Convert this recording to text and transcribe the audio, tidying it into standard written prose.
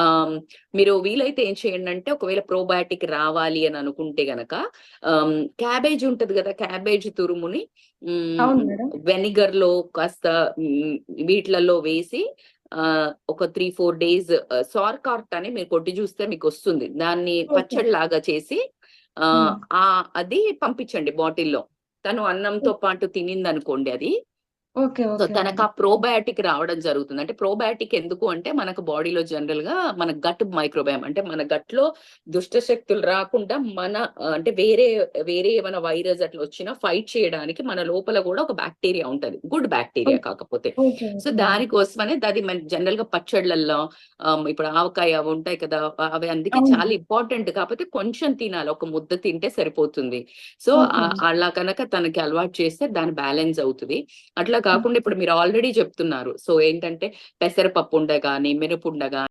ఆహ్, మీరు వీలైతే ఏం చేయండంటే, ఒకవేళ ప్రోబయాటిక్ రావాలి అని అనుకుంటే గనక క్యాబేజ్ ఉంటది గదా! క్యాబేజ్ తురుముని అవును హ్మ్, మేడం. వెనిగర్‌లో కాస్త వీటిలల్లో వేసి ఒక 3, 4 డేస్ సార్కార్ట్ అని మీరు కొట్టి చూస్తే మీకొస్తుంది. దాన్ని ఓకే. పచ్చడిలాగా చేసి హ్మ్. అది పంపించండి బాటిల్‌లో. తను అన్నంతో ఓహ్! పాటు తినిందనుకోండి అది. ఓకే. సో, ఓకే తనకా మేడం. ప్రోబయాటిక్ రావడం జరుగుతుంది. అంటే ప్రోబయాటిక్ ఎందుకు అంటే, మనకు బాడీలో జనరల్‌గా మన గట్ మైక్రోబయామ్ అంటే, మన గట్‌లో దుష్ట శక్తులు రాకుండా మన అంటే వేరే ఏమైనా వైరస్ అట్లా వచ్చినా ఫైట్ చేయడానికి మన లోపల గూడా ఒక బాక్టీరియా ఉంటది. Good bacteria oh! కాకపోతే. ఓకే. So, okay madam. దానికోసమనే అది మన జనరల్‌గా పచ్చడ్లల్లో ఇప్పుడు ఆవకాయ అవి ఉంటాయి కదా! అవి అందుకే చాలా అవును. ఇంపార్టెంట్. కాపోతే కొంచెం తినాలి. ఒక ముద్ద తింటే సరిపోతుంది. So, okay. అలా కనుక తనకి అలవాటు చేస్తే దాని బ్యాలెన్స్ అవుతది. అట్లా కాకుండా ఓకే. ఇప్పుడు మీరు ఆల్రెడీ చెప్తున్నారు. సో, ఏంటంటే పెసరపప్పు ఉండ గాని, మినపుండ గాని